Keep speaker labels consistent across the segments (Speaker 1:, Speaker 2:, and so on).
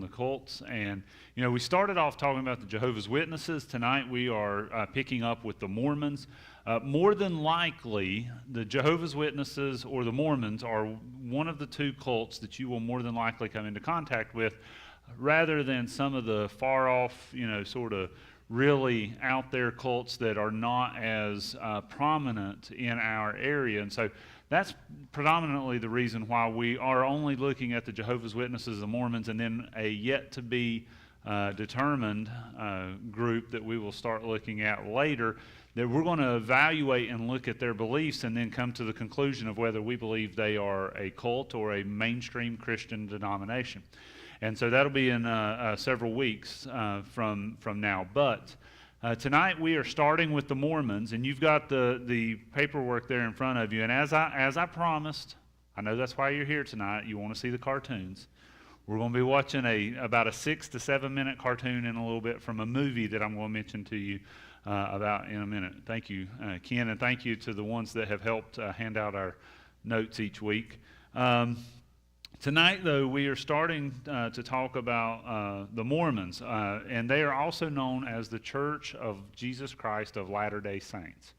Speaker 1: the cults. And, we started off talking about the Jehovah's Witnesses. Tonight we are picking up with the Mormons. More than likely, the Jehovah's Witnesses or the Mormons are one of the two cults that you will more than likely come into contact with, rather than some of the far off, sort of really out there cults that are not as prominent in our area. And so that's predominantly the reason why we are only looking at the Jehovah's Witnesses, the Mormons, and then a yet to be determined group that we will start looking at later, that we're going to evaluate and look at their beliefs and then come to the conclusion of whether we believe they are a cult or a mainstream Christian denomination. And so that'll be in several weeks from now. But tonight we are starting with the Mormons, and you've got the paperwork there in front of you. And as I promised, I know that's why you're here tonight. You want to see the cartoons. We're going to be watching about a 6 to 7 minute cartoon in a little bit from a movie that I'm going to mention to you about in a minute. Thank you, Ken, and thank you to the ones that have helped hand out our notes each week. Tonight, though, we are starting to talk about the Mormons, and they are also known as the Church of Jesus Christ of Latter-day Saints.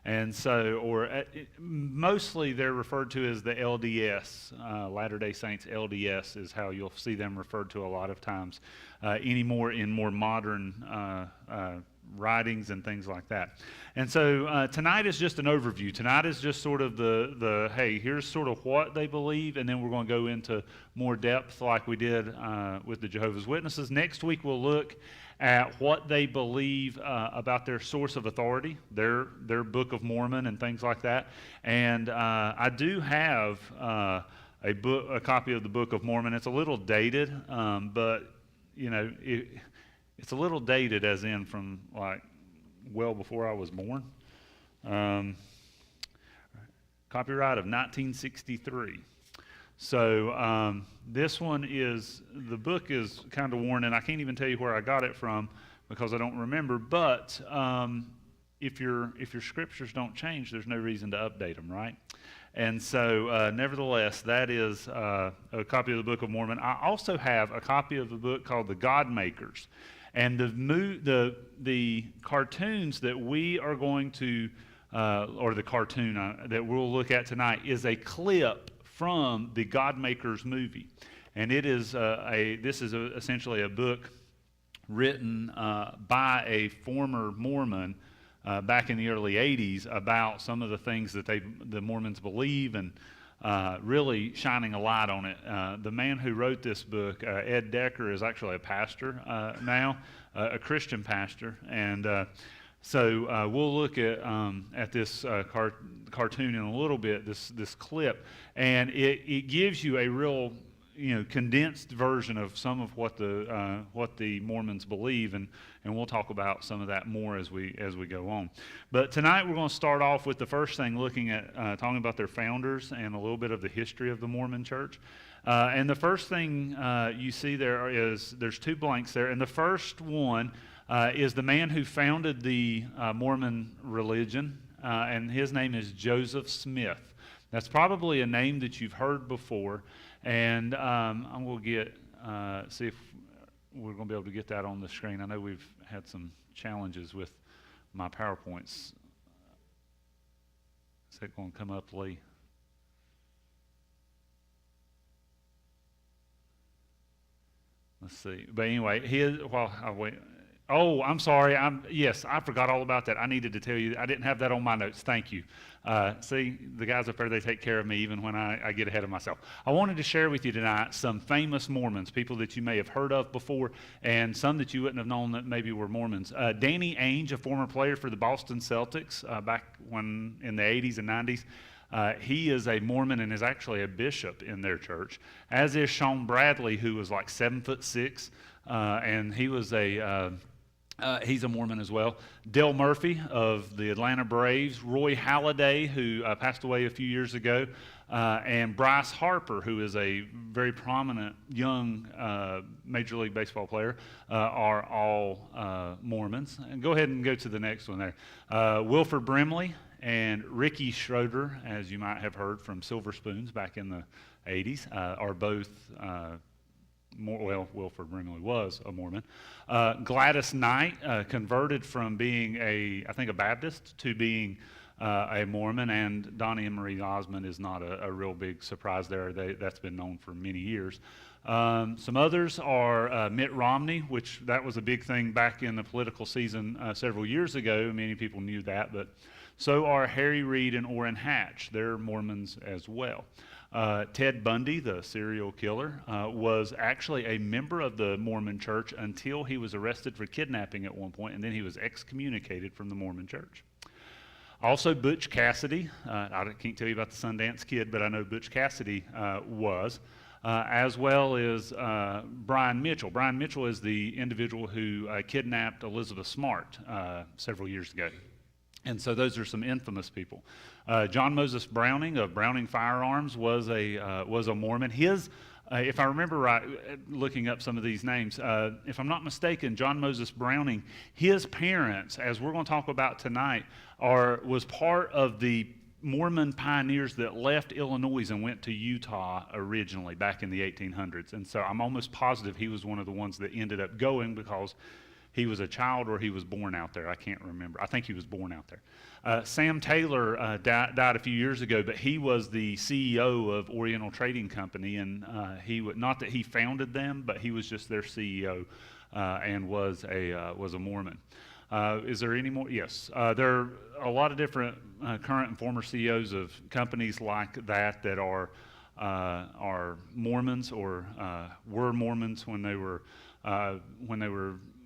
Speaker 1: And so, mostly they're referred to as the LDS, Latter-day Saints LDS is how you'll see them referred to a lot of times, anymore in more modern writings and things like that. And so tonight is just an overview. Tonight is just sort of the hey, here's sort of what they believe, and then we're going to go into more depth like we did with the Jehovah's Witnesses. Next week we'll look at what they believe about their source of authority, their Book of Mormon and things like that. And I do have a copy of the Book of Mormon. It's a little dated, but it's a little dated as in from like well before I was born. Copyright of 1963. So this one the book is kind of worn, and I can't even tell you where I got it from because I don't remember, but if your scriptures don't change, there's no reason to update them, right? And so nevertheless, that is a copy of the Book of Mormon. I also have a copy of the book called The God Makers. And the cartoons that we are going to, or the cartoon that we'll look at tonight, is a clip from the God Makers movie, and it is essentially a book written by a former Mormon back in the early '80s about some of the things that the Mormons believe, and really shining a light on it. The man who wrote this book, Ed Decker, is actually a pastor now, a Christian pastor, and so we'll look at this cartoon in a little bit, this clip, and it gives you a real condensed version of some of what the Mormons believe, and we'll talk about some of that more as we go on. But tonight we're going to start off with the first thing, looking at talking about their founders and a little bit of the history of the Mormon Church. And the first thing you see there's two blanks there, and the first one is the man who founded the Mormon religion, and his name is Joseph Smith. That's probably a name that you've heard before, and I'm going to see if we're going to be able to get that on the screen. I know we've had some challenges with my PowerPoints. Is that going to come up, Lee? Let's see. But anyway, while I wait. Oh, I'm sorry. Yes, I forgot all about that. I needed to tell you. I didn't have that on my notes. Thank you. See, the guys up there, they take care of me even when I get ahead of myself. I wanted to share with you tonight some famous Mormons, people that you may have heard of before, and some that you wouldn't have known that maybe were Mormons. Danny Ainge, a former player for the Boston Celtics back when in the 80s and 90s. He is a Mormon and is actually a bishop in their church, as is Sean Bradley, who was like 7'6", and he was he's a Mormon as well. Dale Murphy of the Atlanta Braves, Roy Halladay, who passed away a few years ago, and Bryce Harper, who is a very prominent young Major League Baseball player, are all Mormons. And go ahead and go to the next one there. Wilford Brimley and Ricky Schroeder, as you might have heard from Silver Spoons back in the 80s, are both Wilford Brimley was a Mormon. Gladys Knight converted from being I think a Baptist to being a Mormon, and Donnie and Marie Osmond is not a real big surprise there. That's been known for many years. Some others are Mitt Romney, which that was a big thing back in the political season several years ago. Many people knew that, but so are Harry Reid and Orrin Hatch. They're Mormons as well. Ted Bundy, the serial killer, was actually a member of the Mormon Church until he was arrested for kidnapping at one point, and then he was excommunicated from the Mormon Church. Also, Butch Cassidy. I can't tell you about the Sundance Kid, but I know Butch Cassidy was, as well as Brian Mitchell. Brian Mitchell is the individual who kidnapped Elizabeth Smart several years ago. And so those are some infamous people. John Moses Browning of Browning Firearms was a Mormon. His, if I remember right, looking up some of these names, if I'm not mistaken, John Moses Browning, his parents, as we're going to talk about tonight, was part of the Mormon pioneers that left Illinois and went to Utah originally back in the 1800s. And so I'm almost positive he was one of the ones that ended up going because he was a child or he was born out there. I can't remember. I think he was born out there. Sam Taylor died a few years ago, but he was the CEO of Oriental Trading Company, and not that he founded them, but he was just their CEO and was a Mormon. Is there any more? Yes. There are a lot of different current and former CEOs of companies like that are Mormons or were Mormons when they were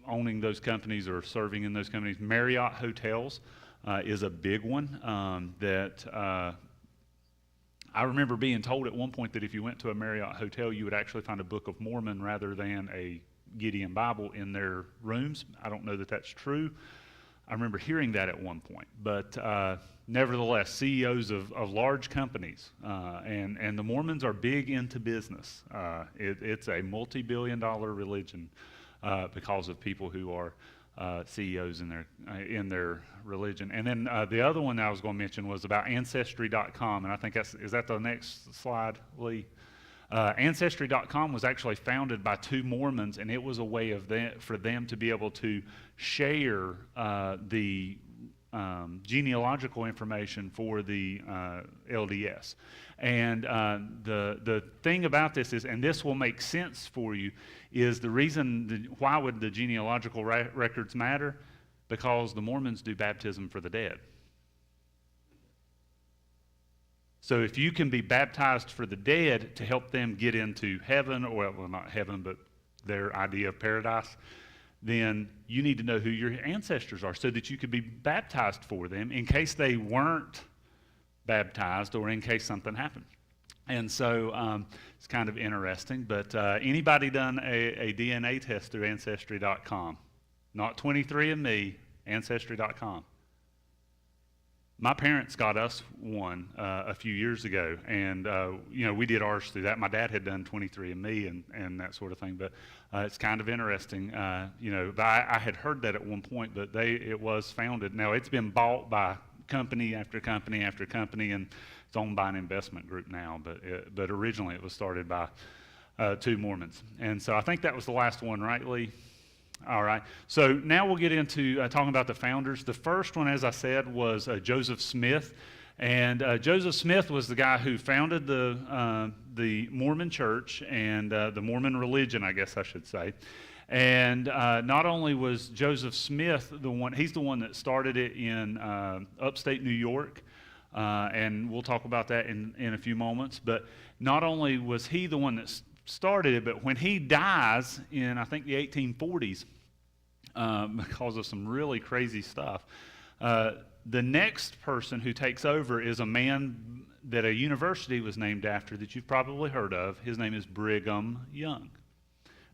Speaker 1: owning those companies or serving in those companies. Marriott Hotels is a big one that I remember being told at one point that if you went to a Marriott hotel, you would actually find a Book of Mormon rather than a Gideon Bible in their rooms. I don't know that that's true. I remember hearing that at one point. But nevertheless, CEOs of large companies, and the Mormons are big into business. It's a multi-billion-dollar religion because of people who are CEOs in their religion. And then the other one that I was going to mention was about Ancestry.com, and I think is that the next slide, Lee? Ancestry.com was actually founded by two Mormons, and it was a way for them to be able to share the genealogical information for the LDS. And the thing about this is, and this will make sense for you, is the reason why would the genealogical records matter? Because the Mormons do baptism for the dead. So if you can be baptized for the dead to help them get into heaven, or well, not heaven, but their idea of paradise, then you need to know who your ancestors are so that you could be baptized for them in case they weren't baptized or in case something happened. And so it's kind of interesting, but anybody done a DNA test through Ancestry.com? Not 23andMe, Ancestry.com. My parents got us one a few years ago, and we did ours through that. My dad had done 23andMe and that sort of thing, but it's kind of interesting. But I had heard that at one point, but it was founded. Now it's been bought by company after company after company, and it's owned by an investment group now. But originally it was started by two Mormons, and so I think that was the last one, right, Lee? All right, so now we'll get into talking about the founders. The first one, as I said, was Joseph Smith, and Joseph Smith was the guy who founded the Mormon Church and the Mormon religion, I guess I should say. And not only was Joseph Smith he's the one that started it in upstate New York, and we'll talk about that in a few moments. But not only was he the one that started it, but when he dies in, I think, the 1840s, because of some really crazy stuff, the next person who takes over is a man that a university was named after that you've probably heard of. His name is Brigham Young.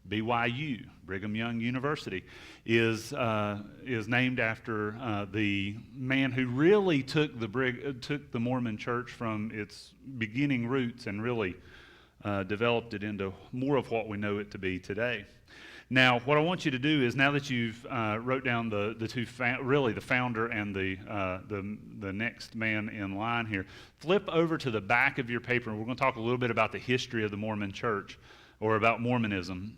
Speaker 1: BYU, Brigham Young University, is named after the man who really took the Mormon Church from its beginning roots and really developed it into more of what we know it to be today. Now, what I want you to do is, now that you've wrote down the two, really the founder and the next man in line here, flip over to the back of your paper, and we're going to talk a little bit about the history of the Mormon Church, or about Mormonism.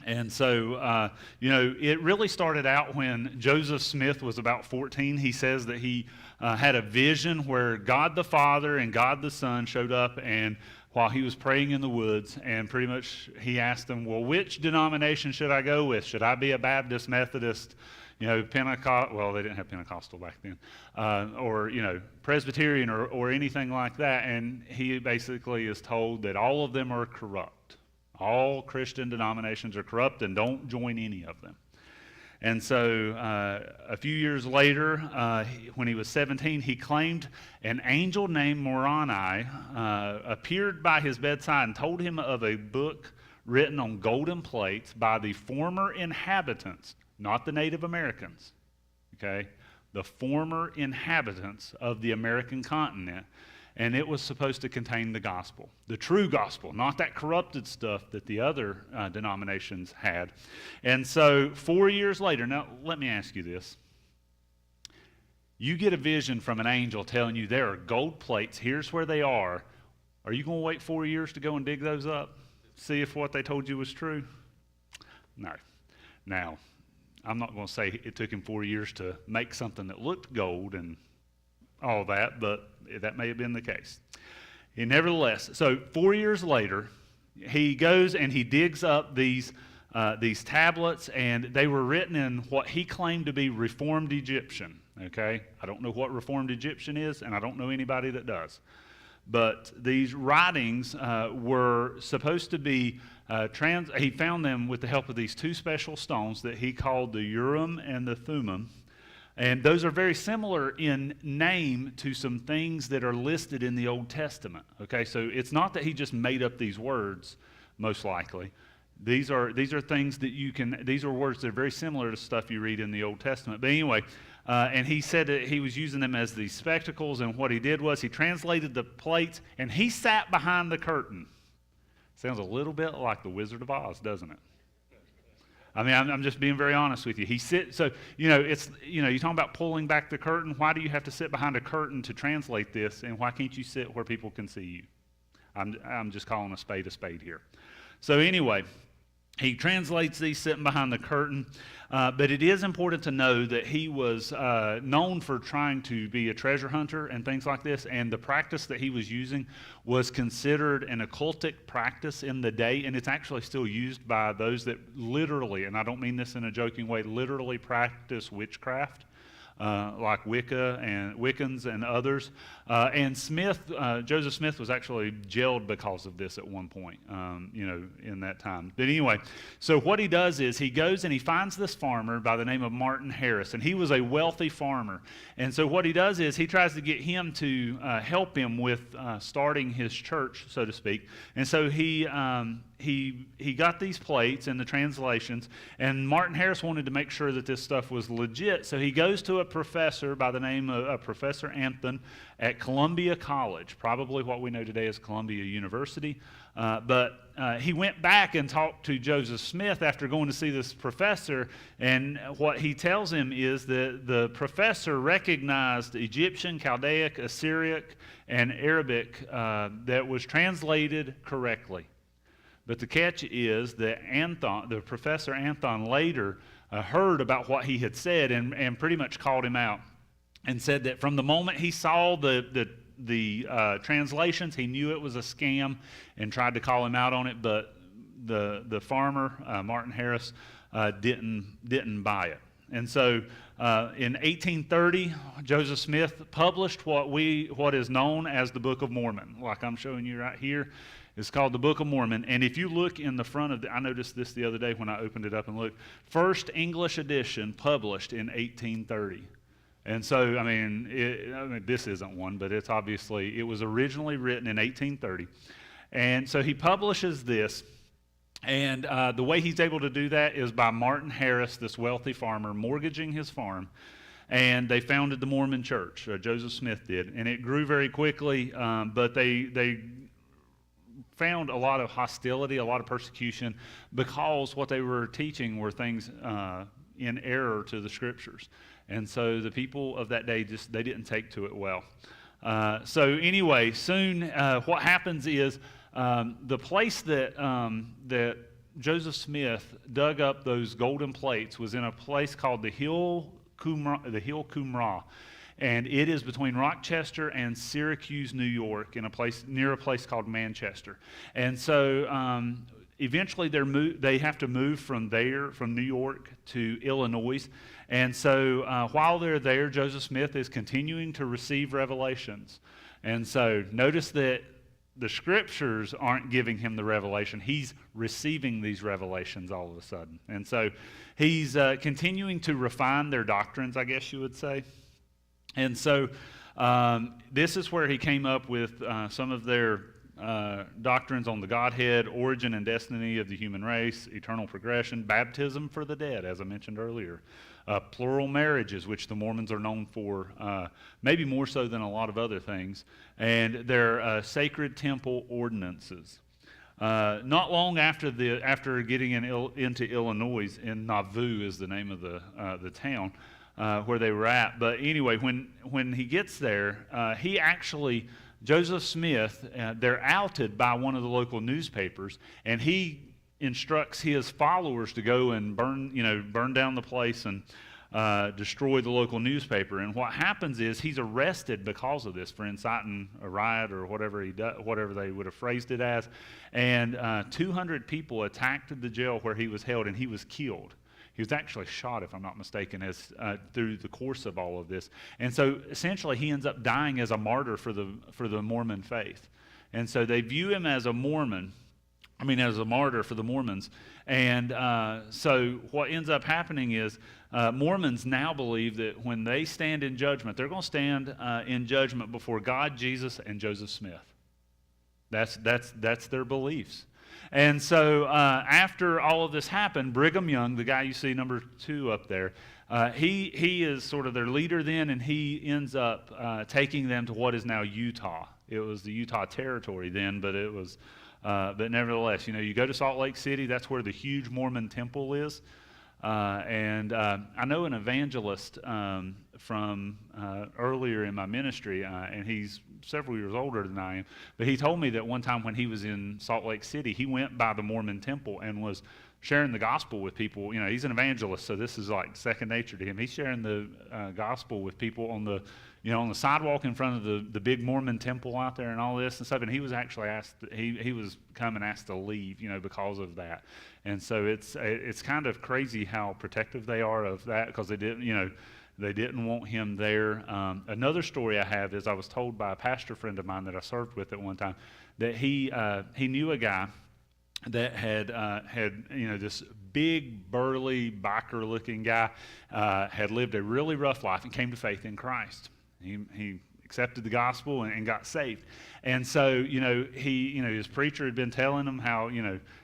Speaker 1: And so, it really started out when Joseph Smith was about 14. He says that he had a vision where God the Father and God the Son showed up, and while he was praying in the woods, and pretty much he asked them, well, which denomination should I go with? Should I be a Baptist, Methodist, Pentecost? Well, they didn't have Pentecostal back then. Or Presbyterian or anything like that. And he basically is told that all of them are corrupt. All Christian denominations are corrupt, and don't join any of them. And so a few years later, when he was 17, he claimed an angel named Moroni appeared by his bedside and told him of a book written on golden plates by the former inhabitants, not the Native Americans, okay? The former inhabitants of the American continent. And it was supposed to contain the gospel, the true gospel, not that corrupted stuff that the other denominations had. And so 4 years later, now let me ask you this. You get a vision from an angel telling you there are gold plates, here's where they are. Are you going to wait 4 years to go and dig those up? See if what they told you was true? No. Now, I'm not going to say it took him 4 years to make something that looked gold and all that, but that may have been the case. And nevertheless, so 4 years later, he goes and he digs up these tablets, and they were written in what he claimed to be Reformed Egyptian. Okay, I don't know what Reformed Egyptian is, and I don't know anybody that does. But these writings were supposed to be he found them with the help of these two special stones that he called the Urim and the Thummim. And those are very similar in name to some things that are listed in the Old Testament. Okay, so it's not that he just made up these words, most likely. These are things that these are words that are very similar to stuff you read in the Old Testament. But anyway, and he said that he was using them as these spectacles, and what he did was he translated the plates, and he sat behind the curtain. Sounds a little bit like the Wizard of Oz, doesn't it? I mean, I'm just being very honest with you. You're talking about pulling back the curtain. Why do you have to sit behind a curtain to translate this, and why can't you sit where people can see you? I'm just calling a spade here. So anyway, he translates these sitting behind the curtain, but it is important to know that he was known for trying to be a treasure hunter and things like this, and the practice that he was using was considered an occultic practice in the day, and it's actually still used by those that literally, and I don't mean this in a joking way, literally practice witchcraft. Like Wicca and Wiccans and others. And Joseph Smith was actually jailed because of this at one point, in that time. But anyway, so what he does is he goes and he finds this farmer by the name of Martin Harris, and he was a wealthy farmer. And so what he does is he tries to get him to help him with starting his church, so to speak. And so he got these plates and the translations, and Martin Harris wanted to make sure that this stuff was legit. So he goes to a professor by the name of Professor Anthon at Columbia College, probably what we know today as Columbia University. But he went back and talked to Joseph Smith after going to see this professor, and what he tells him is that the professor recognized Egyptian, Chaldaic, Assyriac, and Arabic that was translated correctly. But the catch is that the Professor Anthon later heard about what he had said and pretty much called him out and said that from the moment he saw the translations, he knew it was a scam and tried to call him out on it. But the farmer, Martin Harris, didn't buy it. And so in 1830, Joseph Smith published what is known as the Book of Mormon, like I'm showing you right here. It's called the Book of Mormon. And if you look in the front of I noticed this the other day when I opened it up and looked, first English edition published in 1830. And so, this isn't one, but it was originally written in 1830. And so he publishes this. And the way he's able to do that is by Martin Harris, this wealthy farmer, mortgaging his farm. And they founded the Mormon Church, Joseph Smith did. And it grew very quickly, but they found a lot of hostility, a lot of persecution, because what they were teaching were things in error to the Scriptures. And so the people of that day they didn't take to it well. So anyway, soon what happens is the place that Joseph Smith dug up those golden plates was in a place called the Hill Qumran, and it is between Rochester and Syracuse, New York, in a place near a place called Manchester. And so eventually they have to move from New York to Illinois. And so while they're there, Joseph Smith is continuing to receive revelations. And so notice that the scriptures aren't giving him the revelation. He's receiving these revelations all of a sudden. And so he's continuing to refine their doctrines, I guess you would say. And so this is where he came up with some of their doctrines on the Godhead, origin and destiny of the human race, eternal progression, baptism for the dead, as I mentioned earlier, plural marriages, which the Mormons are known for, maybe more so than a lot of other things, and their sacred temple ordinances. Not long after getting into Illinois, in Nauvoo is the name of the town where they were at. But anyway, when he gets there, he actually, Joseph Smith, they're outed by one of the local newspapers, and he instructs his followers to go and burn down the place and destroy the local newspaper. And what happens is he's arrested because of this, for inciting a riot or whatever whatever they would have phrased it as. And 200 people attacked the jail where he was held, and he was killed. He was actually shot, if I'm not mistaken, through the course of all of this. And so essentially he ends up dying as a martyr for the Mormon faith. And so they view him as a martyr for the Mormons. And so what ends up happening is Mormons now believe that when they stand in judgment, they're going to stand in judgment before God, Jesus, and Joseph Smith. That's their beliefs. And so after all of this happened, Brigham Young, the guy you see number 2 up there, he is sort of their leader then, and he ends up taking them to what is now Utah. It was the Utah Territory then, but it was, but nevertheless, you go to Salt Lake City, that's where the huge Mormon temple is. And I know an evangelist from earlier in my ministry, and he's several years older than I am, but he told me that one time when he was in Salt Lake City, he went by the Mormon temple and was sharing the gospel with people. He's an evangelist, so this is like second nature to him. He's sharing the gospel with people on the sidewalk in front of the big Mormon temple out there and all this and stuff. And he was actually asked, he was come and asked to leave, because of that. And so it's kind of crazy how protective they are of that, because they didn't want him there. Another story I have is I was told by a pastor friend of mine that I served with at one time that he knew a guy that had this big, burly, biker-looking guy had lived a really rough life and came to faith in Christ. He accepted the gospel and got saved. And so, his preacher had been telling him how,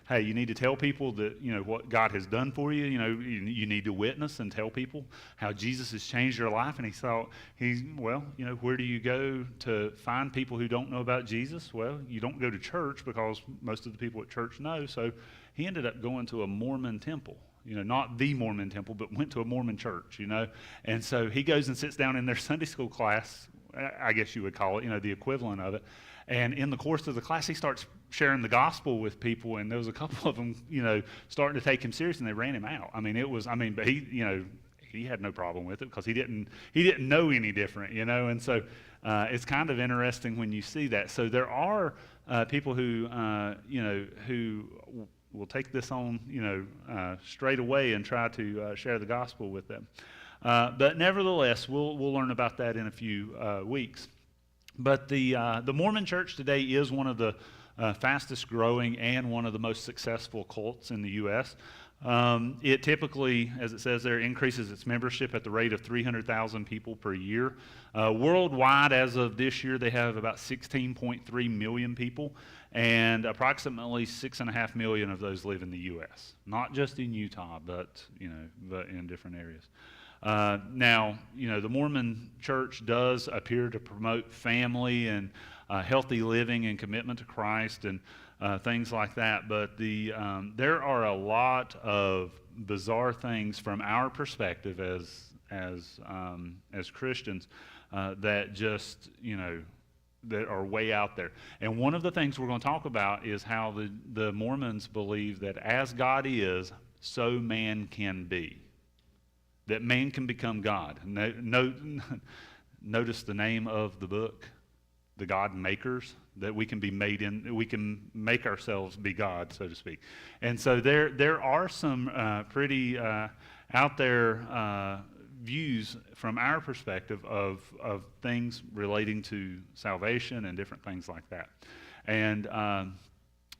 Speaker 1: hey, you need to tell people that, what God has done for you. You need to witness and tell people how Jesus has changed your life. And he thought, where do you go to find people who don't know about Jesus? Well, you don't go to church, because most of the people at church know. So he ended up going to a Mormon temple. Not the Mormon temple, but went to a Mormon church, And so he goes and sits down in their Sunday school class, I guess you would call it, the equivalent of it. And in the course of the class, he starts sharing the gospel with people, and there was a couple of them, starting to take him serious, and they ran him out. But he had no problem with it, because he didn't know any different, And so it's kind of interesting when you see that. So there are people who, who will take this on, straight away and try to share the gospel with them. But nevertheless, we'll learn about that in a few weeks. But the Mormon Church today is one of the fastest growing and one of the most successful cults in the U.S. It typically, as it says there, increases its membership at the rate of 300,000 people per year. Worldwide, as of this year, they have about 16.3 million people, and approximately 6.5 million of those live in the U.S. Not just in Utah, but in different areas. Now, the Mormon Church does appear to promote family and healthy living and commitment to Christ and things like that, but there are a lot of bizarre things from our perspective as Christians that just that are way out there. And one of the things we're going to talk about is how the Mormons believe that as God is, so man can be. That man can become God. Notice the name of the book, The God Makers, that we can be made in, we can make ourselves be God, so to speak. And so there are some pretty out there views from our perspective of things relating to salvation and different things like that. And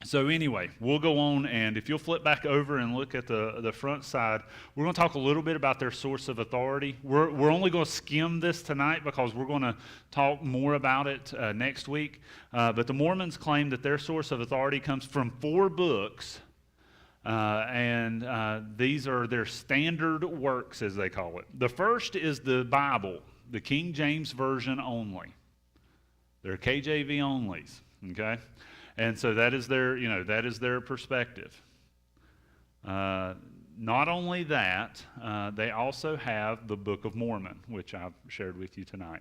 Speaker 1: so anyway, we'll go on, and if you'll flip back over and look at the front side, we're going to talk a little bit about their source of authority. We're only going to skim this tonight because we're going to talk more about it next week. But the Mormons claim that their source of authority comes from 4 books, and these are their standard works, as they call it. The first is the Bible, the King James Version only. They're KJV onlys, okay? And so that is their perspective. Not only that, they also have the Book of Mormon, which I've shared with you tonight.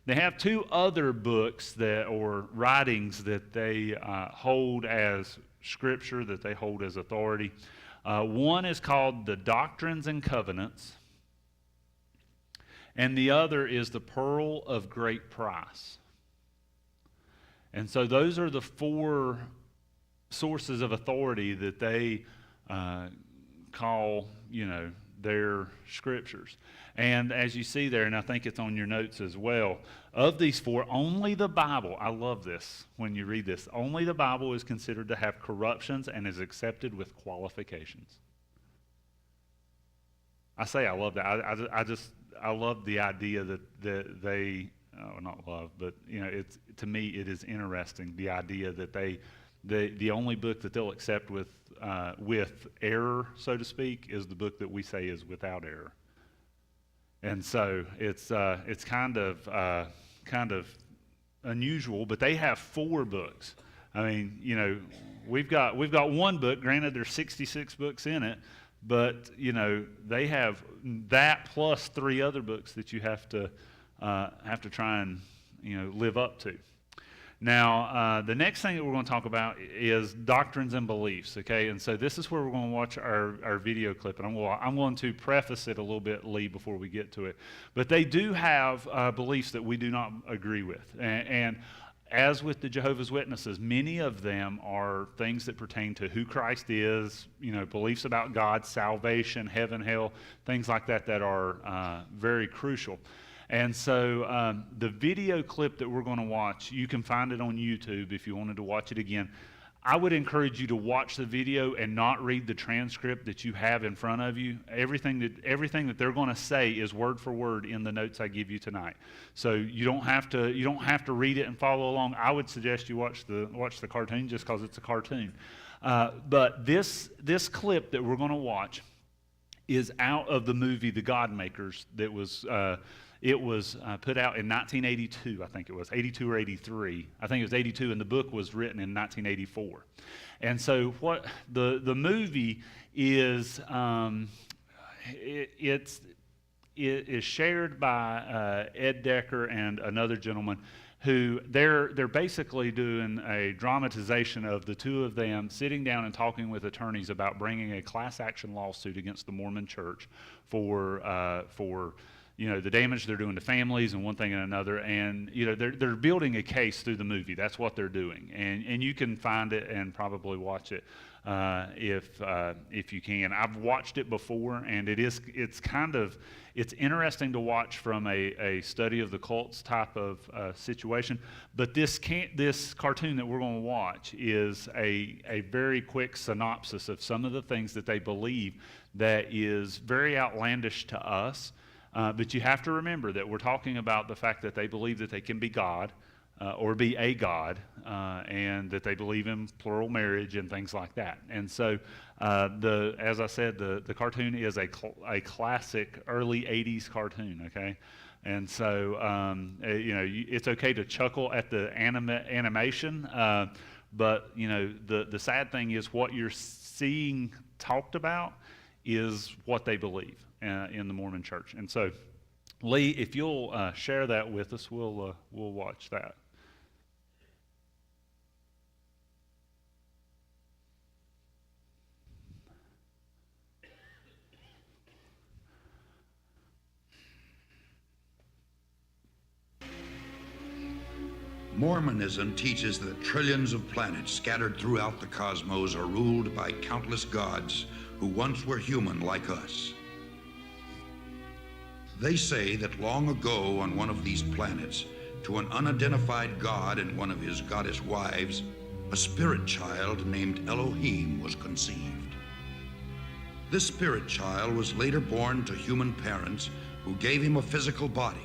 Speaker 1: They have 2 other books or writings that they hold as scripture, that they hold as authority. One is called the Doctrines and Covenants, and the other is the Pearl of Great Price. And so those are the 4 sources of authority that they call, their scriptures. And as you see there, and I think it's on your notes as well, of these 4, only the Bible, I love this when you read this, only the Bible is considered to have corruptions and is accepted with qualifications. I say I love that. I love the idea that they, not love, but it's, to me it is interesting, the idea that the only book that they'll accept with error, so to speak, is the book that we say is without error. And so it's kind of unusual, but they have 4 books. I mean, we've got one book. Granted, there's 66 books in it, but they have that plus 3 other books that you have to try and live up to. Now, the next thing that we're going to talk about is doctrines and beliefs, okay? And so this is where we're going to watch our video clip, and I'm going to preface it a little bit, Lee, before we get to it. But they do have beliefs that we do not agree with. And as with the Jehovah's Witnesses, many of them are things that pertain to who Christ is, beliefs about God, salvation, heaven, hell, things like that are very crucial. And so the video clip that we're going to watch, you can find it on YouTube if you wanted to watch it again. I would encourage you to watch the video and not read the transcript that you have in front of you. Everything that they're going to say is word for word in the notes I give you tonight. So you don't have to read it and follow along. I would suggest you watch the cartoon just because it's a cartoon. But this clip that we're going to watch is out of the movie The God Makers that was. It was put out in 1982, I think it was, 82 or 83. I think it was 82, and the book was written in 1984. And so what the movie is, it is shared by Ed Decker and another gentleman who they're basically doing a dramatization of the 2 of them sitting down and talking with attorneys about bringing a class action lawsuit against the Mormon Church for the damage they're doing to families and one thing and another, and they're building a case through the movie. That's what they're doing, and you can find it and probably watch it if you can. I've watched it before, and it's interesting to watch from a study of the cults type of situation. But this cartoon that we're going to watch is a very quick synopsis of some of the things that they believe that is very outlandish to us. But you have to remember that we're talking about the fact that they believe that they can be God or be a God, and that they believe in plural marriage and things like that. And so, as I said, the cartoon is a classic early 80s cartoon, okay? And so, it's okay to chuckle at the animation, but, the sad thing is what you're seeing talked about is what they believe in the Mormon Church. And so, Lee, if you'll share that with us, we'll watch that.
Speaker 2: Mormonism teaches that trillions of planets scattered throughout the cosmos are ruled by countless gods who once were human like us. They say that long ago on one of these planets, to an unidentified god and one of his goddess wives, a spirit child named Elohim was conceived. This spirit child was later born to human parents who gave him a physical body.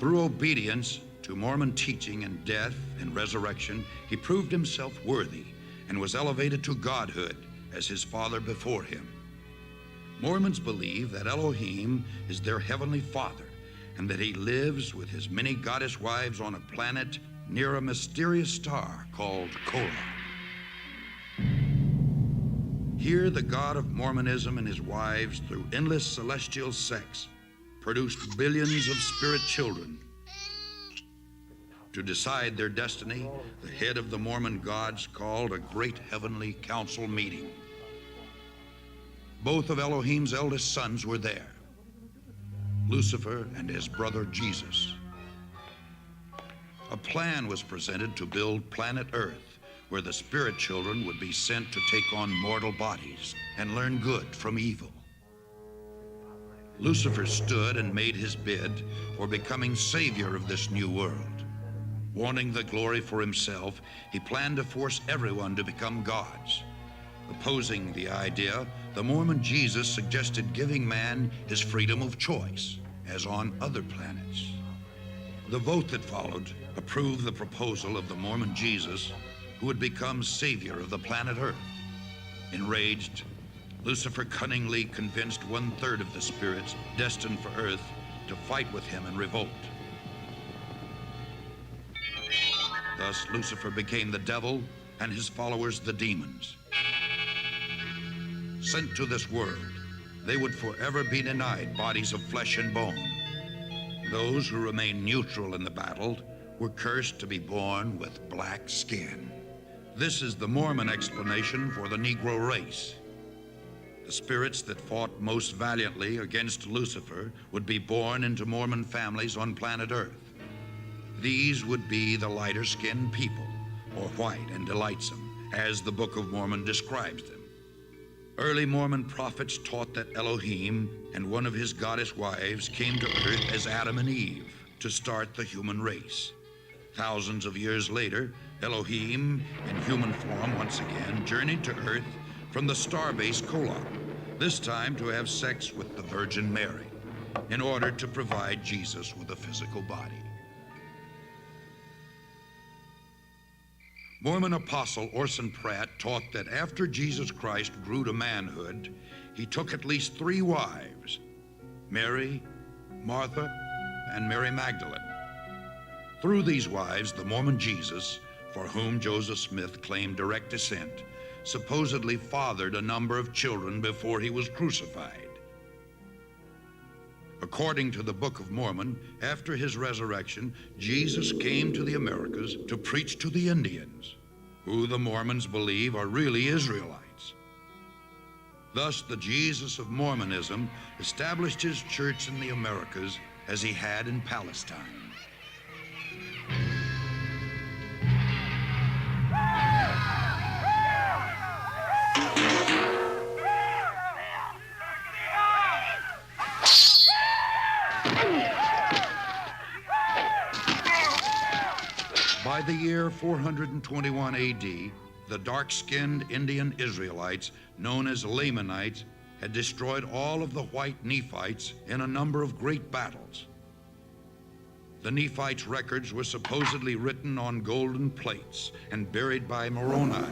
Speaker 2: Through obedience to Mormon teaching and death and resurrection, he proved himself worthy and was elevated to godhood as his father before him. Mormons believe that Elohim is their heavenly father and that he lives with his many goddess wives on a planet near a mysterious star called Kolob. Here, the God of Mormonism and his wives, through endless celestial sex, produced billions of spirit children. To decide their destiny, the head of the Mormon gods called a great heavenly council meeting. Both of Elohim's eldest sons were there, Lucifer and his brother Jesus. A plan was presented to build planet Earth, where the spirit children would be sent to take on mortal bodies and learn good from evil. Lucifer stood and made his bid for becoming savior of this new world. Wanting the glory for himself, he planned to force everyone to become gods. Opposing the idea, the Mormon Jesus suggested giving man his freedom of choice, as on other planets. The vote that followed approved the proposal of the Mormon Jesus, who would become savior of the planet Earth. Enraged, Lucifer cunningly convinced 1/3 of the spirits destined for Earth to fight with him in revolt. Thus, Lucifer became the devil and his followers the demons. Sent to this world, they would forever be denied bodies of flesh and bone. Those who remained neutral in the battle were cursed to be born with black skin. This is the Mormon explanation for the Negro race. The spirits that fought most valiantly against Lucifer would be born into Mormon families on planet Earth. These would be the lighter-skinned people, or white and delightsome, as the Book of Mormon describes them. Early Mormon prophets taught that Elohim and one of his goddess wives came to Earth as Adam and Eve to start the human race. Thousands of years later, Elohim, in human form once again, journeyed to Earth from the starbase Kolob, this time to have sex with the Virgin Mary, in order to provide Jesus with a physical body. Mormon apostle Orson Pratt taught that after Jesus Christ grew to manhood, he took at least 3 wives, Mary, Martha, and Mary Magdalene. Through these wives, the Mormon Jesus, for whom Joseph Smith claimed direct descent, supposedly fathered a number of children before he was crucified. According to the Book of Mormon, after his resurrection, Jesus came to the Americas to preach to the Indians, who the Mormons believe are really Israelites. Thus, the Jesus of Mormonism established his church in the Americas as he had in Palestine. By the year 421 AD, the dark-skinned Indian Israelites, known as Lamanites, had destroyed all of the white Nephites in a number of great battles. The Nephites' records were supposedly written on golden plates and buried by Moroni,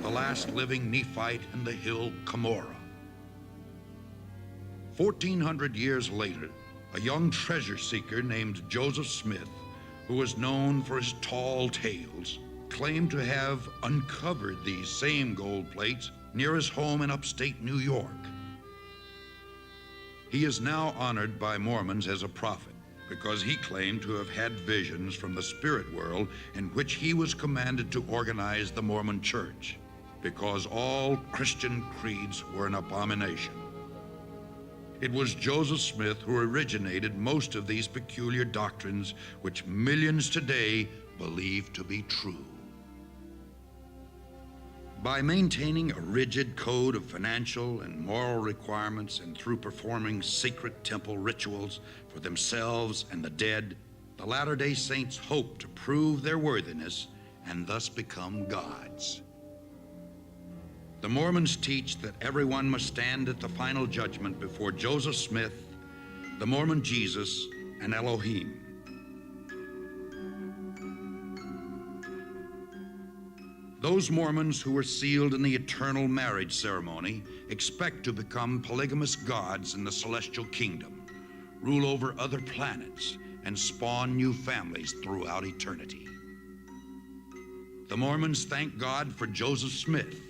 Speaker 2: the last living Nephite in the hill Cumorah. 1,400 years later, a young treasure seeker named Joseph Smith, who was known for his tall tales, claimed to have uncovered these same gold plates near his home in upstate New York. He is now honored by Mormons as a prophet because he claimed to have had visions from the spirit world in which he was commanded to organize the Mormon church, because all Christian creeds were an abomination. It was Joseph Smith who originated most of these peculiar doctrines which millions today believe to be true. By maintaining a rigid code of financial and moral requirements and through performing secret temple rituals for themselves and the dead, the Latter-day Saints hope to prove their worthiness and thus become gods. The Mormons teach that everyone must stand at the final judgment before Joseph Smith, the Mormon Jesus, and Elohim. Those Mormons who were sealed in the eternal marriage ceremony expect to become polygamous gods in the celestial kingdom, rule over other planets, and spawn new families throughout eternity. The Mormons thank God for Joseph Smith,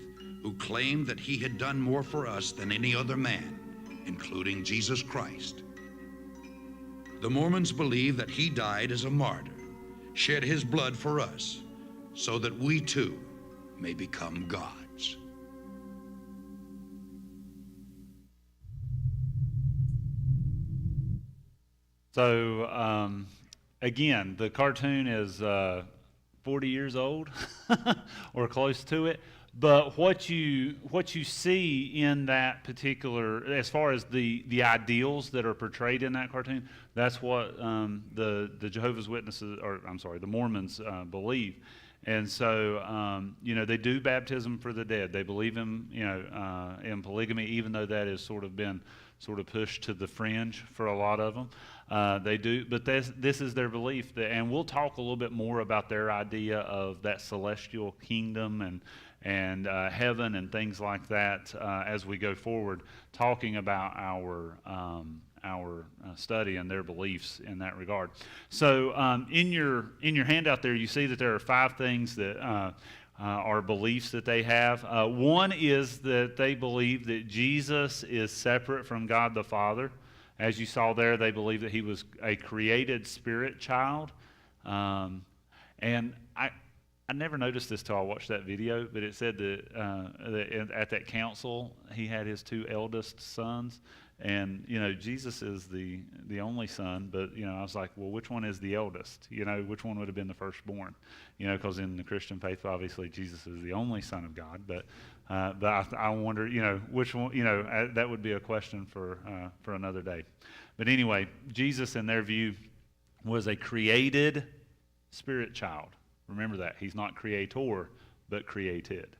Speaker 2: who claimed that he had done more for us than any other man, including Jesus Christ. The Mormons believe that he died as a martyr, shed his blood for us, so that we too may become gods.
Speaker 1: So, again, the cartoon is 40 years old or close to it. But what you see in that particular, as far as the ideals that are portrayed in that cartoon, that's what the Jehovah's Witnesses, or I'm sorry, the Mormons believe. And so, they do baptism for the dead. They believe in polygamy, even though that has sort of been pushed to the fringe for a lot of them. They do, but this is their belief. And we'll talk a little bit more about their idea of that celestial kingdom and heaven and things like that as we go forward, talking about our study and their beliefs in that regard. So in your handout there, you see that there are 5 things that are beliefs that they have. One is that they believe that Jesus is separate from God the Father. As you saw there, they believe that he was a created spirit child. And I never noticed this till I watched that video, but it said that at that council, he had his 2 eldest sons. And, Jesus is the only son, but, I was like, well, which one is the eldest? Which one would have been the firstborn? Because in the Christian faith, obviously, Jesus is the only son of God. But I wonder, which one, that would be a question for another day. But anyway, Jesus, in their view, was a created spirit child. Remember that. He's not creator, but created.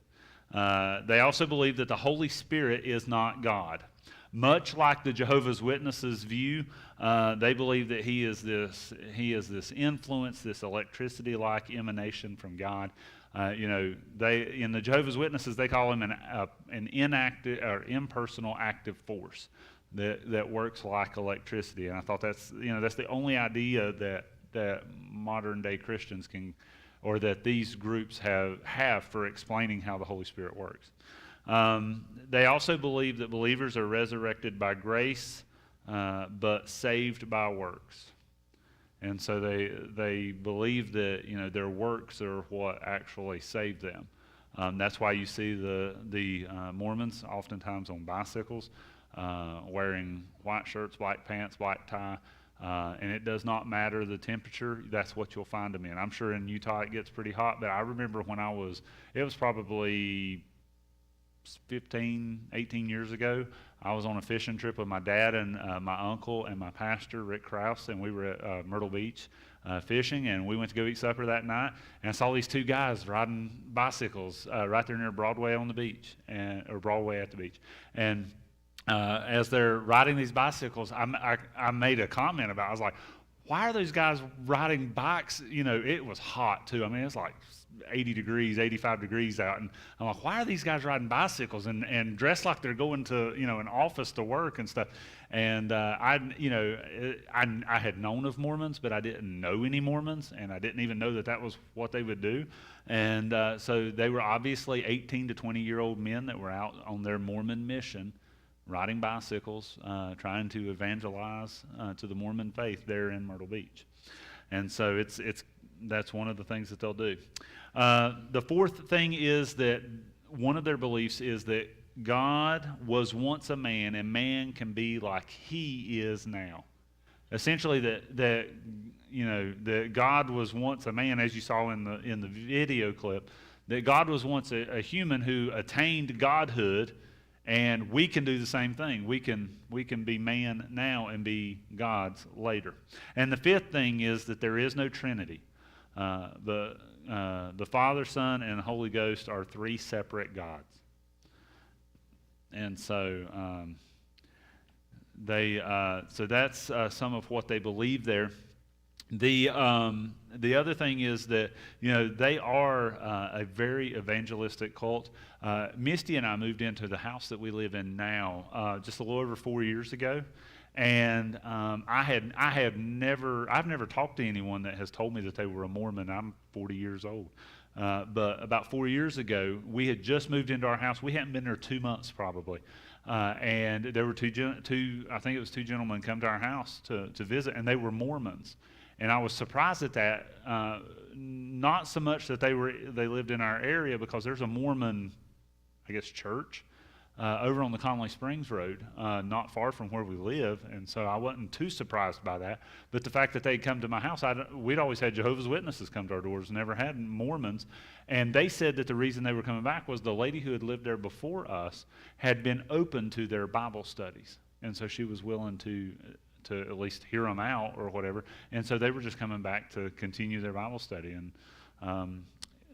Speaker 1: They also believe that the Holy Spirit is not God. Much like the Jehovah's Witnesses view, they believe that he is this influence, this electricity-like emanation from God. In the Jehovah's Witnesses, they call him an inactive or impersonal active force that works like electricity. And I thought that's the only idea that modern day Christians can, or that these groups have for explaining how the Holy Spirit works. They also believe that believers are resurrected by grace, but saved by works. And so they believe that their works are what actually saved them. That's why you see the Mormons oftentimes on bicycles, wearing white shirts, white pants, white tie. And it does not matter the temperature. That's what you'll find them in. I'm sure in Utah it gets pretty hot, but I remember when it was probably 15, 18 years ago, I was on a fishing trip with my dad and my uncle and my pastor, Rick Krause, and we were at Myrtle Beach fishing, and we went to go eat supper that night, and I saw these 2 guys riding bicycles right there near Broadway on the beach, or Broadway at the beach. And as they're riding these bicycles, I made a comment about, I was like, why are those guys riding bikes? It was hot too. I mean, it's like 80 degrees, 85 degrees out. And I'm like, why are these guys riding bicycles and dressed like they're going to, an office to work and stuff? And I had known of Mormons, but I didn't know any Mormons, and I didn't even know that was what they would do. And so they were obviously 18 to 20-year-old men that were out on their Mormon mission, riding bicycles, trying to evangelize to the Mormon faith there in Myrtle Beach. And so that's one of the things that they'll do. The 4th thing is that one of their beliefs is that God was once a man and man can be like he is now. Essentially, that God was once a man, as you saw in the video clip, that God was once a human who attained godhood, and we can do the same thing. We can be man now and be gods later. And the fifth thing is that there is no Trinity. The Father, Son, and the Holy Ghost are three separate gods. And so so that's some of what they believe there. The other thing is that they are a very evangelistic cult. Misty and I moved into the house that we live in now just a little over 4 years ago, and I've never talked to anyone that has told me that they were a Mormon. I'm 40 years old. But about 4 years ago, we had just moved into our house. We hadn't been there 2 months probably. And there were I think it was two gentlemen come to our house to visit, and they were Mormons. And I was surprised at that, not so much that they lived in our area, because there's a Mormon, I guess, church over on the Conley Springs Road, not far from where we live, and so I wasn't too surprised by that. But the fact that they'd come to my house, we'd always had Jehovah's Witnesses come to our doors, never had Mormons, and they said that the reason they were coming back was the lady who had lived there before us had been open to their Bible studies, and so she was willing to at least hear them out or whatever, and so they were just coming back to continue their Bible study, and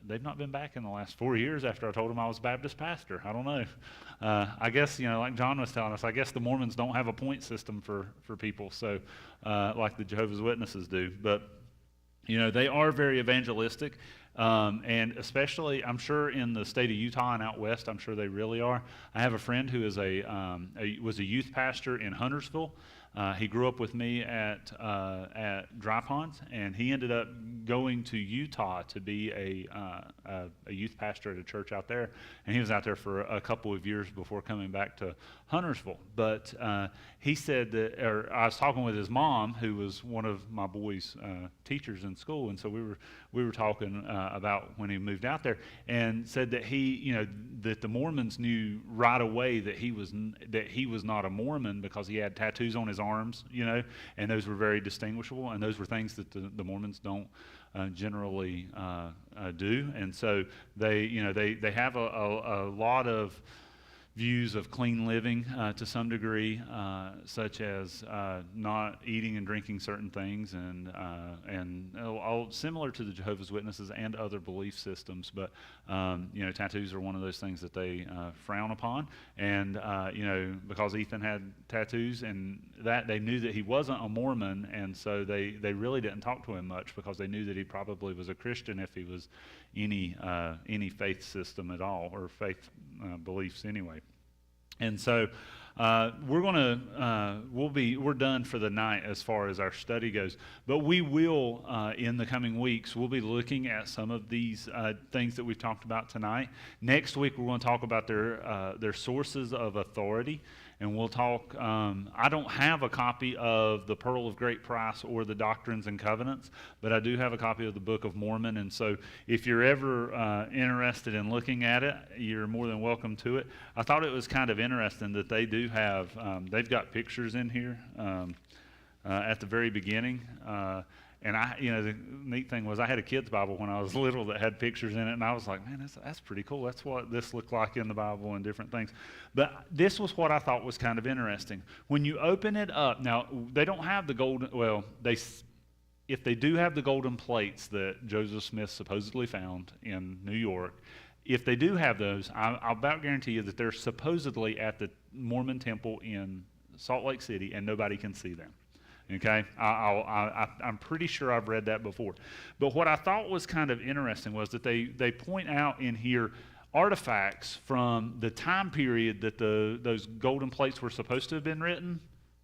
Speaker 1: they've not been back in the last 4 years after I told them I was a Baptist pastor. I don't know. I guess, like John was telling us, I guess the Mormons don't have a point system for people, so like the Jehovah's Witnesses do. But, they are very evangelistic, and especially, I'm sure, in the state of Utah and out west, I'm sure they really are. I have a friend who is was a youth pastor in Huntersville. He grew up with me at Dry Ponds, and he ended up going to Utah to be a youth pastor at a church out there. And he was out there for a couple of years before coming back to Huntersville. But he said that, or I was talking with his mom, who was one of my boys' teachers in school, and so we were talking about when he moved out there, and said that that the Mormons knew right away that he was not a Mormon because he had tattoos on his arms, and those were very distinguishable, and those were things that the Mormons don't generally do. And so they have a lot of views of clean living to some degree, such as not eating and drinking certain things, and all similar to the Jehovah's Witnesses and other belief systems. But tattoos are one of those things that they frown upon, and because Ethan had tattoos, and that they knew that he wasn't a Mormon, and so they really didn't talk to him much because they knew that he probably was a Christian if he was any faith system at all, or faith beliefs anyway. And so we're done for the night as far as our study goes, but we will in the coming weeks we'll be looking at some of these things that we've talked about tonight. Next week we're going to talk about their sources of authority. And we'll talk, I don't have a copy of the Pearl of Great Price or the Doctrines and Covenants, but I do have a copy of the Book of Mormon. And so if you're ever interested in looking at it, you're more than welcome to it. I thought it was kind of interesting that they do have, they've got pictures in here at the very beginning. And the neat thing was I had a kid's Bible when I was little that had pictures in it, and I was like, man, that's pretty cool. That's what this looked like in the Bible and different things. But this was what I thought was kind of interesting. When you open it up, now they don't have the golden, if they do have the golden plates that Joseph Smith supposedly found in New York, if they do have those, I'll about guarantee you that they're supposedly at the Mormon temple in Salt Lake City, and nobody can see them. Okay, I'm pretty sure I've read that before. But what I thought was kind of interesting was that they point out in here artifacts from the time period that those golden plates were supposed to have been written,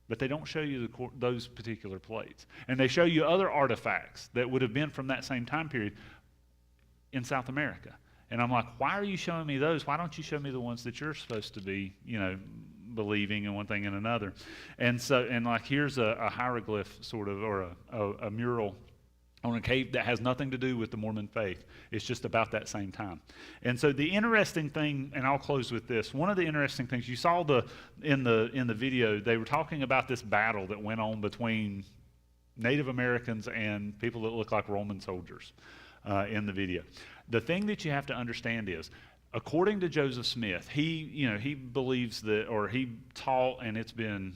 Speaker 1: but they don't show you those particular plates. And they show you other artifacts that would have been from that same time period in South America. And I'm like, why are you showing me those? Why don't you show me the ones that you're supposed to be, believing in one thing and another? And so, and like, here's a hieroglyph sort of, or a mural on a cave that has nothing to do with the Mormon faith. It's just about that same time. And so the interesting thing, and I'll close with this, one of the interesting things, you saw in the video, they were talking about this battle that went on between Native Americans and people that look like Roman soldiers in the video. The thing that you have to understand is, according to Joseph Smith, he believes that, or he taught, and it's been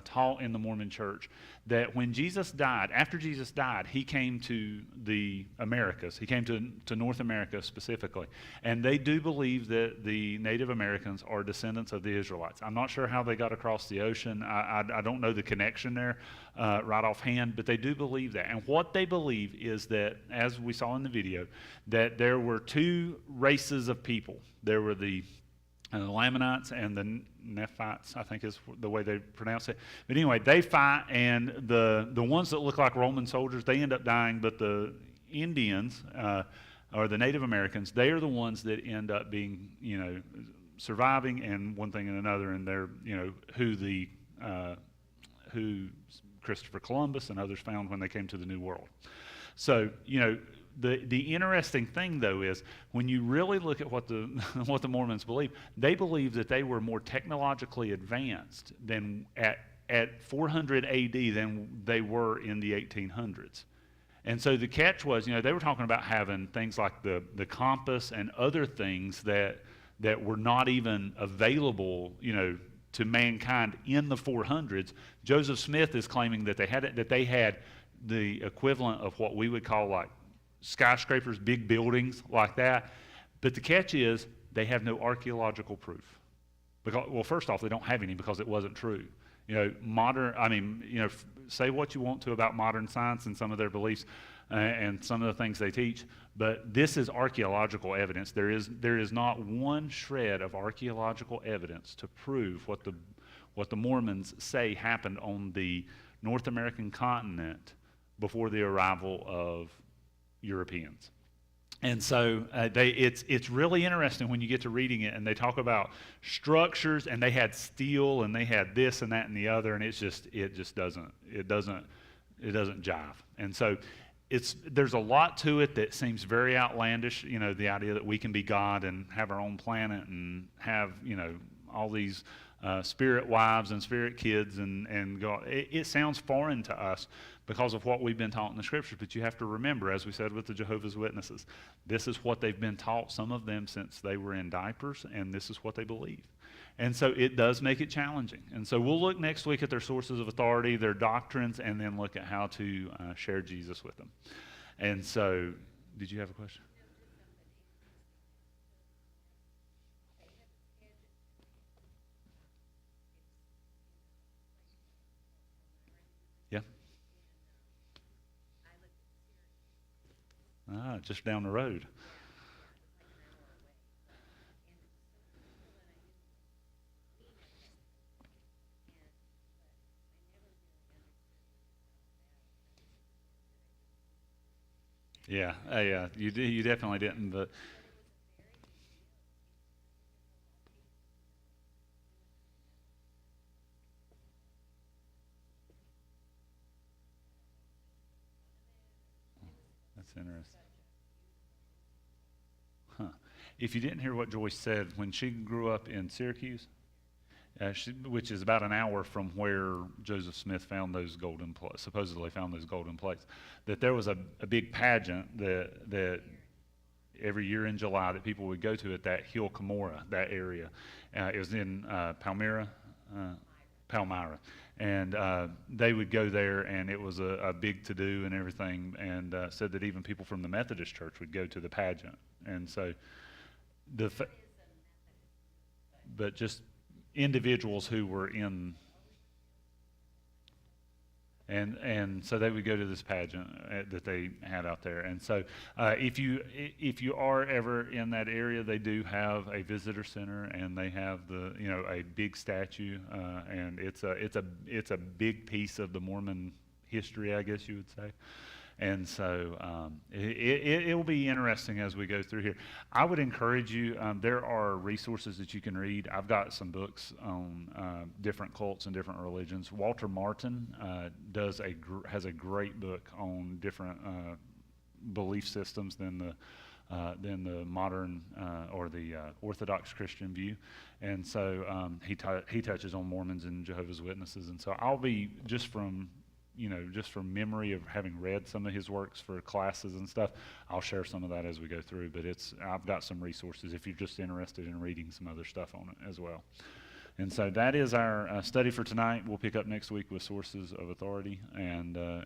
Speaker 1: taught in the Mormon Church, that when Jesus died, after Jesus died, he came to the Americas. He came to North America specifically. And they do believe that the Native Americans are descendants of the Israelites. I'm not sure how they got across the ocean. I don't know the connection there right offhand, but they do believe that. And what they believe is that, as we saw in the video, that there were two races of people. There were the Lamanites and the Nephites, I think is the way they pronounce it. But anyway, they fight, and the ones that look like Roman soldiers, they end up dying, but the Indians, or the Native Americans, they are the ones that end up being, surviving, and one thing and another, and they're, who Christopher Columbus and others found when they came to the New World. So, the interesting thing, though, is when you really look at what the what the Mormons believe, they believe that they were more technologically advanced than at 400 A.D. than they were in the 1800s. And so the catch was, they were talking about having things like the compass and other things that were not even available, to mankind in the 400s. Joseph Smith is claiming that they had the equivalent of what we would call like skyscrapers, big buildings like that. But the catch is they have no archaeological proof. Because, well, first off, they don't have any because it wasn't true. Say what you want to about modern science and some of their beliefs and some of the things they teach, but this is archaeological evidence. There is not one shred of archaeological evidence to prove what the Mormons say happened on the North American continent before the arrival of Europeans. And so it's really interesting when you get to reading it, and they talk about structures, and they had steel, and they had this and that and the other, and it just doesn't jive. And so there's a lot to it that seems very outlandish. The idea that we can be God and have our own planet and have all these spirit wives and spirit kids and God. It sounds foreign to us because of what we've been taught in the Scriptures. But you have to remember, as we said with the Jehovah's Witnesses, this is what they've been taught, some of them since they were in diapers, and this is what they believe. And so it does make it challenging. And so we'll look next week at their sources of authority, their doctrines, and then look at how to share Jesus with them. And so, did you have a question? Yeah. Just down the road. Yeah, you definitely didn't, but that's interesting. Huh. If you didn't hear what Joyce said, when she grew up in Syracuse, which is about an hour from where Joseph Smith found those supposedly found those golden plates, that there was a big pageant that every year in July that people would go to at that Hill Cumorah, that area. It was in Palmyra, and they would go there, and it was a big to-do and everything, and said that even people from the Methodist Church would go to the pageant. And so but just individuals who were in, and so they would go to this pageant that they had out there. And so if you are ever in that area, they do have a visitor center, and they have a big statue, and it's a big piece of the Mormon history, I guess you would say. And so it will be interesting as we go through here. I would encourage you, there are resources that you can read. I've got some books on different cults and different religions. Walter Martin has a great book on different belief systems than the modern or the Orthodox Christian view, and so he touches on Mormons and Jehovah's Witnesses, and so I'll be just from memory of having read some of his works for classes and stuff, I'll share some of that as we go through. But I've got some resources if you're just interested in reading some other stuff on it as well. And so that is our study for tonight. We'll pick up next week with sources of authority, and